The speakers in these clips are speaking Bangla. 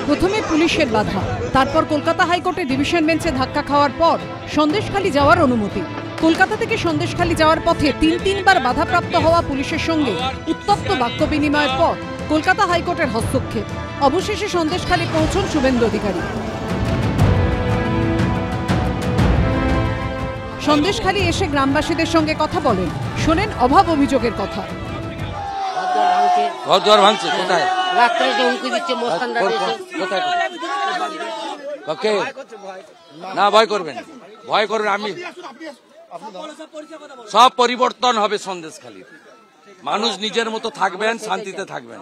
প্রথমে পুলিশের বাধা, তারপর কলকাতা হাইকোর্টে ডিভিশন বেঞ্চে ধাক্কা খাওয়ার পর সন্দেশখালী যাওয়ার অনুমতি। কলকাতা থেকে সন্দেশখালী যাওয়ার পথে তিনবার বাধাপ্রাপ্ত হওয়া পুলিশের সঙ্গে উত্তপ্ত বাক্য বিনিময়ের পর কলকাতা হাইকোর্টের হস্তক্ষেপ। অবশেষে সন্দেশখালী পৌঁছন শুভেন্দু অধিকারী। সন্দেশখালী এসে গ্রামবাসীদের সঙ্গে কথা বলেন, শোনেন অভাব অভিযোগের কথা। না ভয় করবেন, আমি সব পরিবর্তন হবে সন্দেশখালী। মানুষ নিজের মতো থাকবেন, শান্তিতে থাকবেন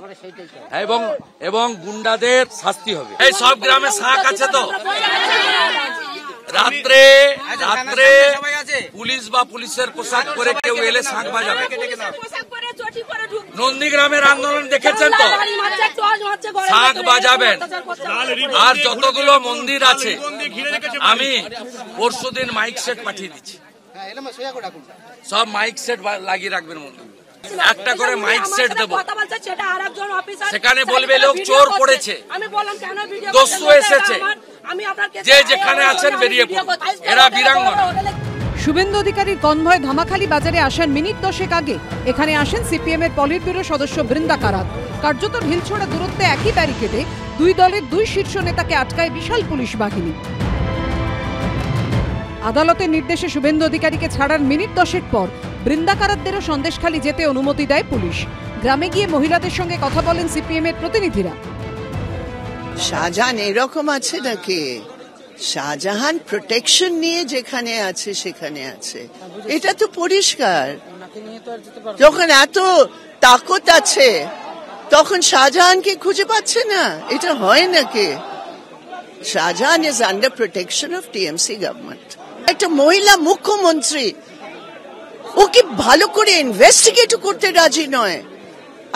এবং গুন্ডাদের শাস্তি হবে। এই সব গ্রামে শাক আছে তো, রাত্রে পুলিশ বা পুলিশের পোশাক করে কেউ এলে শাঁখ বাজাবে। নন্দীগ্রামের আন্দোলন দেখেছেন তো, শাঁখ বাজাবেন। আর যতগুলো মন্দির আছে, আমি পরশুদিন মাইক সেট পাঠিয়ে দিচ্ছি, সব মাইক সেট লাগিয়ে রাখবেন মন্দির। একটা করে মাইক সেট দেবো, সেখানে বলবে লোক চোর পড়েছে, দস্যু এসেছে, যে যেখানে আছেন বেরিয়ে পড়ুন, এরা বীরাঙ্গনা। শুভেন্দু অধিকারীর কনভয় ধামাখালী বাজারে আসার মিনিট 10 আগে এখানে আসেন সিপিএম এর পলিট ব্যুরো সদস্য বৃন্দা কারাত। কার্যত ঢিলছোড়া দূরত্বে একই ব্যারিকেডে দুই দলের দুই শীর্ষ নেতাকে আটকায় বিশাল পুলিশ বাহিনী। আদালতের নির্দেশে শুভেন্দু অধিকারীকে ছাড়ার মিনিট 10 পর বৃন্দা কারাতদেরও সন্দেশখালী যেতে অনুমতি দেয় পুলিশ। গ্রামে গিয়ে মহিলাদের সঙ্গে কথা বলেন সিপিএম এর প্রতিনিধিরা। শাহজাহান এরকম আছে নাকি? শাহজাহান প্রোটেকশন নিয়ে যেখানে আছে সেখানে আছে, এটা তো পরিষ্কার। যখন এত তাকত আছে তখন শাহজাহানকে খুঁজে পাচ্ছে না, এটা হয় নাকি? Shahjahan is under protection of TMC government. একটা মহিলা মুখ্যমন্ত্রী, ওকে ভালো করে ইনভেস্টিগেট করতে রাজি নয়।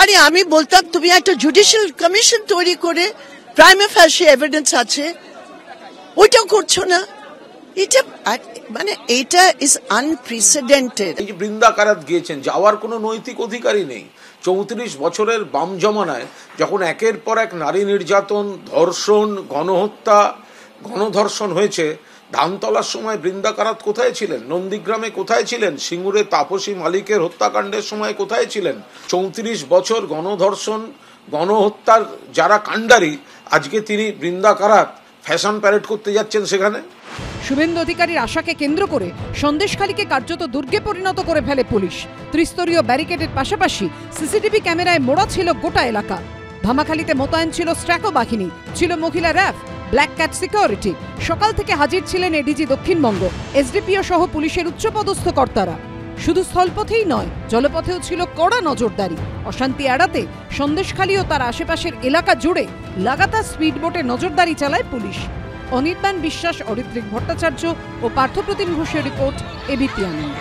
আরে আমি বলতাম তুমি একটা জুডিশিয়াল কমিশন তৈরি করে প্রাইমা ফেসি এভিডেন্স আছে, ওইটাও করছো না। এটা ইজ আনপ্রেসিডেন্টেড। এই যে বৃন্দা কারাত গিয়েছেন, যাওয়ার কোনো নৈতিক অধিকারই নেই। 34 বছরের বাম জমানায় যখন একের পর এক নারী নির্যাতন, ধর্ষণ, গণহত্যা, গণধর্ষণ হয়েছে, ধানতলার সময় বৃন্দা কারাত কোথায় ছিলেন? নন্দীগ্রামে কোথায় ছিলেন? সিঙ্গুরে তাপসী মালিকের হত্যাকাণ্ডের সময় কোথায় ছিলেন? 34 বছর গণধর্ষণ, গণহত্যার যারা কাণ্ডারি, আজকে তিনি বৃন্দা কারাত ফ্যাশন প্যারেড করতে যাচ্ছেন সেখানে। শুভেন্দু অধিকারীর আশাকে কেন্দ্র করে সন্দেশখালীকে কার্যত দুর্গে পরিণত করে ফেলে পুলিশ। ত্রিস্তরীয় ব্যারিকেডের পাশাপাশি সিসিটিভি ক্যামেরায় মোড়া ছিল গোটা এলাকা। ধামাখালীতে মোতায়েন ছিল স্ট্র্যাকো বাহিনী, ছিল মহিলা র্যাব, ব্ল্যাক ক্যাট সিকিউরিটি। সকাল থেকে হাজির ছিলেন এডিজি দক্ষিণবঙ্গ, এসডিপিও সহ পুলিশের উচ্চপদস্থ কর্তারা। শুধু স্থলপথেই নয়, জলপথেও ছিল কড়া নজরদারি। অশান্তি এড়াতে সন্দেশখালী ও তার আশেপাশের এলাকা জুড়ে লাগাতার স্পিডবোটে নজরদারি চালায় পুলিশ। অনির্বাণ বিশ্বাস, অরিত্রিক ভট্টাচার্য ও পার্থপ্রতিম ঘোষের রিপোর্ট, এবিপি আনন্দ।